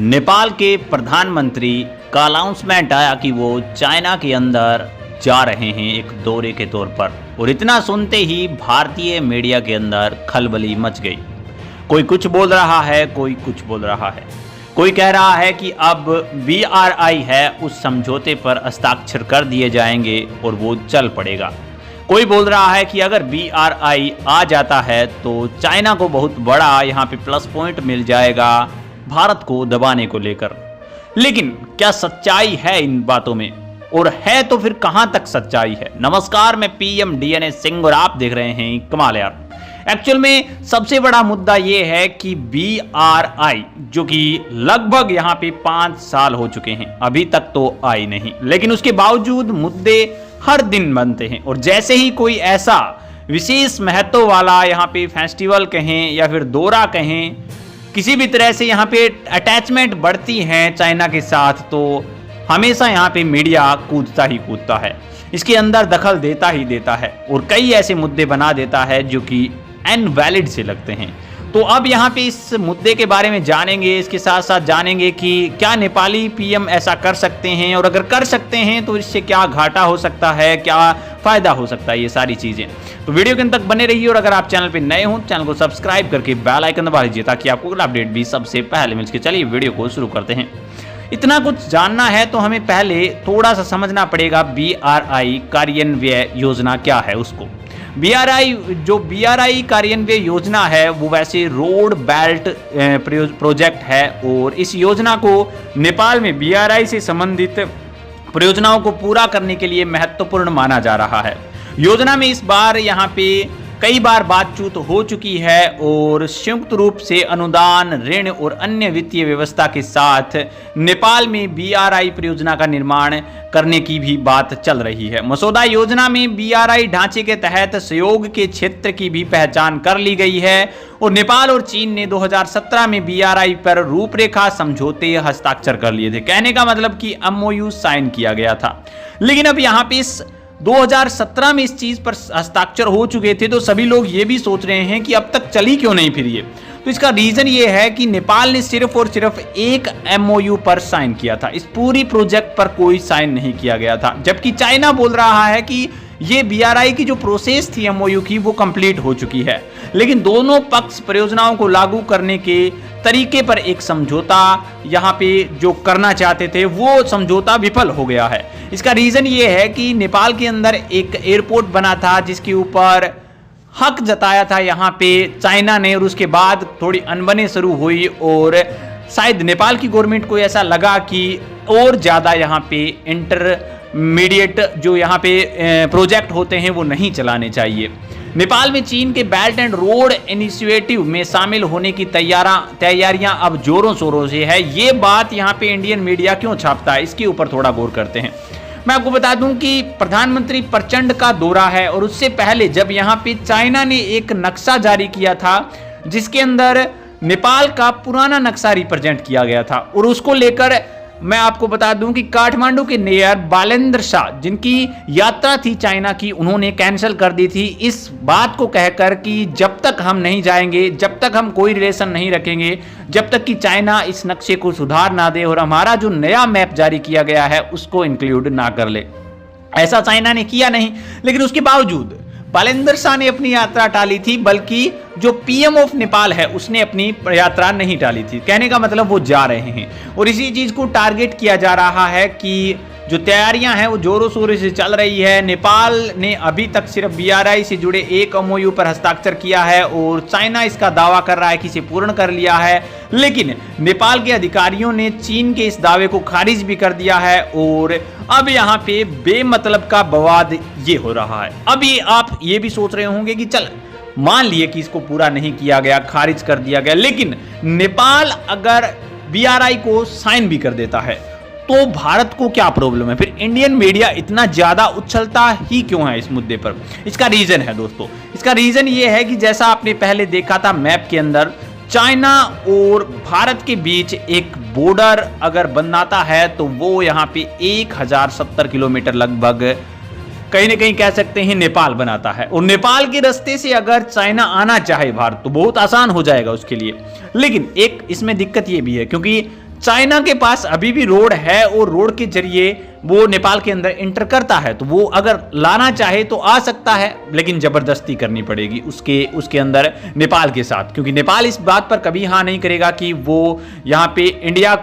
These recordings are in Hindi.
नेपाल के प्रधानमंत्री का अनाउंसमेंट आया कि वो चाइना के अंदर जा रहे हैं एक दौरे के तौर पर, और इतना सुनते ही भारतीय मीडिया के अंदर खलबली मच गई। कोई कुछ बोल रहा है, कोई कुछ बोल रहा है। कोई कह रहा है कि अब BRI है उस समझौते पर हस्ताक्षर कर दिए जाएंगे और वो चल पड़ेगा। कोई बोल रहा है कि अगर BRI आ जाता है तो चाइना को बहुत बड़ा यहाँ पे प्लस पॉइंट मिल जाएगा भारत को दबाने को लेकर। लेकिन क्या सच्चाई है इन बातों में, और है तो फिर कहां तक सच्चाई है? नमस्कार, मैं PM DNA सिंह और आप देख रहे हैं कमाल यार। एक्चुअल में सबसे बड़ा मुद्दा यह है कि BRI जो कि लगभग यहाँ पे 5 साल हो चुके हैं, अभी तक तो आई नहीं, लेकिन उसके बावजूद मुद्दे हर दिन बनते हैं। और जैसे ही कोई ऐसा विशेष महत्व वाला यहाँ पे फेस्टिवल कहें या फिर दौरा कहें, किसी भी तरह से यहाँ पे अटैचमेंट बढ़ती है चाइना के साथ, तो हमेशा यहाँ पे मीडिया कूदता ही कूदता है, इसके अंदर दखल देता ही देता है और कई ऐसे मुद्दे बना देता है जो कि इनवैलिड से लगते हैं। तो अब यहाँ पे इस मुद्दे के बारे में जानेंगे, इसके साथ साथ जानेंगे कि क्या नेपाली PM ऐसा कर सकते हैं, और अगर कर सकते हैं तो इससे क्या घाटा हो सकता है, क्या फायदा हो सकता है, ये सारी चीजें। तो वीडियो के अंत तक बने रहिए, और अगर आप चैनल पे नए हो चैनल को सब्सक्राइब करके बेल आइकन दबा लीजिए ताकि आपको अगला अपडेट भी सबसे पहले मिल सके। चलिए वीडियो को शुरू करते हैं। इतना कुछ जानना है तो हमें पहले थोड़ा सा समझना पड़ेगा BRI कार्यान्वयन योजना क्या है उसको। BRI कार्यान्वयन योजना है वो वैसे रोड बेल्ट प्रोजेक्ट है, और इस योजना को नेपाल में BRI से संबंधित परियोजनाओं को पूरा करने के लिए महत्वपूर्ण माना जा रहा है। योजना में इस बार यहाँ पे कई बार बातचीत हो चुकी है, और संयुक्त रूप से अनुदान, ऋण और अन्य वित्तीय व्यवस्था के साथ नेपाल में BRI परियोजना का निर्माण करने की भी बात चल रही है। मसौदा योजना में BRI ढांचे के तहत सहयोग के क्षेत्र की भी पहचान कर ली गई है, और नेपाल और चीन ने 2017 में BRI पर रूपरेखा समझौते हस्ताक्षर कर लिए थे। कहने का मतलब कि MOU साइन किया गया था। लेकिन अब यहाँ पे इस 2017 में इस चीज पर हस्ताक्षर हो चुके थे, तो सभी लोग ये भी सोच रहे हैं कि अब तक चली क्यों नहीं फिर ये। तो इसका रीजन ये है कि नेपाल ने सिर्फ और सिर्फ एक MOU पर साइन किया था, इस पूरी प्रोजेक्ट पर कोई साइन नहीं किया गया था। जबकि चाइना बोल रहा है कि ये BRI की जो प्रोसेस थी MOU की वो कंप्लीट हो चुकी है, लेकिन दोनों पक्ष परियोजनाओं को लागू करने के तरीके पर एक समझौता यहाँ पे जो करना चाहते थे वो समझौता विफल हो गया है। इसका रीजन ये है कि नेपाल के अंदर एक एयरपोर्ट बना था जिसके ऊपर हक जताया था यहाँ पे चाइना ने, और उसके बाद थोड़ी अनबने शुरू हुई, और शायद नेपाल की गवर्नमेंट को ऐसा लगा कि और ज्यादा यहाँ पे इंटरमीडिएट जो यहाँ पे प्रोजेक्ट होते हैं वो नहीं चलाने चाहिए। नेपाल में चीन के बेल्ट एंड रोड इनिशिएटिव में शामिल होने की तैयारियां अब जोरों शोरों से है। ये बात यहाँ पे इंडियन मीडिया क्यों छापता है, इसके ऊपर थोड़ा गौर करते हैं। मैं आपको बता दूं कि प्रधानमंत्री प्रचंड का दौरा है, और उससे पहले जब यहाँ पे चाइना ने एक नक्शा जारी किया था जिसके अंदर नेपाल का पुराना नक्शा रिप्रेजेंट किया गया था, और उसको लेकर मैं आपको बता दूं कि काठमांडू के मेयर बालेंद्र शाह, जिनकी यात्रा थी चाइना की, उन्होंने कैंसिल कर दी थी इस बात को कहकर कि जब तक हम नहीं जाएंगे, जब तक हम कोई रिलेशन नहीं रखेंगे, जब तक कि चाइना इस नक्शे को सुधार ना दे और हमारा जो नया मैप जारी किया गया है उसको इंक्लूड ना कर ले। ऐसा चाइना ने किया नहीं, लेकिन उसके बावजूद बालेंद्र शाह ने अपनी यात्रा टाली थी, बल्कि जो PM ऑफ नेपाल है उसने अपनी यात्रा नहीं टाली थी। कहने का मतलब वो जा रहे हैं, और इसी चीज को टारगेट किया जा रहा है कि जो तैयारियां हैं वो जोरों शोरों से चल रही है। नेपाल ने अभी तक सिर्फ BRI से जुड़े एक MOU पर हस्ताक्षर किया है, और चाइना इसका दावा कर रहा है कि इसे पूर्ण कर लिया है, लेकिन नेपाल के अधिकारियों ने चीन के इस दावे को खारिज भी कर दिया है, और अब यहाँ पे बेमतलब का बवाद ये हो रहा है। अब ये आप ये भी सोच रहे होंगे कि चल मान लिए कि इसको पूरा नहीं किया गया, खारिज कर दिया गया, लेकिन नेपाल अगर BRI को साइन भी कर देता है तो भारत को क्या प्रॉब्लम है? फिर इंडियन मीडिया इतना ज्यादा उछलता ही क्यों है इस मुद्दे पर? इसका रीजन है दोस्तों, इसका रीजन ये है कि जैसा आपने पहले देखा था मैप के अंदर, चाइना और भारत के बीच एक बॉर्डर अगर बनाता है तो वो यहाँ पे 1070 किलोमीटर लगभग कहीं ना कहीं कह सकते हैं नेपाल बनाता है। और नेपाल के रास्ते से अगर चाइना आना चाहे भारत तो बहुत आसान हो जाएगा उसके लिए। लेकिन एक इसमें दिक्कत ये भी है क्योंकि चाइना के पास अभी भी रोड है और रोड के जरिए वो नेपाल के अंदर इंटर करता है, तो वो अगर लाना चाहे तो आ सकता है, लेकिन जबरदस्ती करनी पड़ेगी उसके अंदर नेपाल के साथ, क्योंकि नेपाल इस बात पर कभी हाँ नहीं करेगा कि वो यहाँ पे इंडिया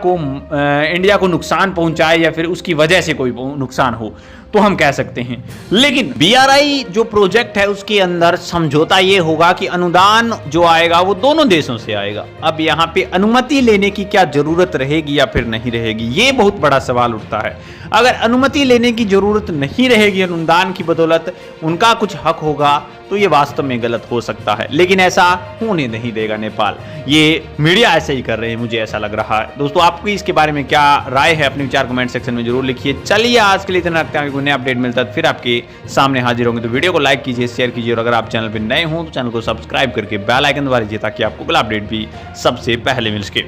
को नुकसान पहुंचाए या फिर उसकी वजह से कोई नुकसान हो, तो हम कह सकते हैं। लेकिन बीआरआई जो प्रोजेक्ट है उसके अंदर समझौता ये होगा कि अनुदान जो आएगा वो दोनों देशों से आएगा। अब यहाँ पे अनुमति लेने की क्या जरूरत रहेगी या फिर नहीं रहेगी, ये बहुत बड़ा सवाल उठता है। अगर अनुमति लेने की जरूरत नहीं रहेगी अनुदान की बदौलत उनका कुछ हक होगा, तो ये वास्तव में गलत हो सकता है, लेकिन ऐसा होने नहीं देगा नेपाल। ये मीडिया ऐसे ही कर रहे हैं, मुझे ऐसा लग रहा है। दोस्तों आपकी इसके बारे में क्या राय है, अपने विचार कमेंट सेक्शन में जरूर लिखिए। चलिए आज के लिए इतना रखते हैं, कोई नया अपडेट मिलता है फिर आपके सामने हाजिर होंगे। तो वीडियो को लाइक कीजिए, शेयर कीजिए, और अगर आप चैनल पर नए हो तो चैनल को सब्सक्राइब करके बेल आइकन दबा लीजिए ताकि आपको अगला अपडेट भी सबसे पहले मिल सके।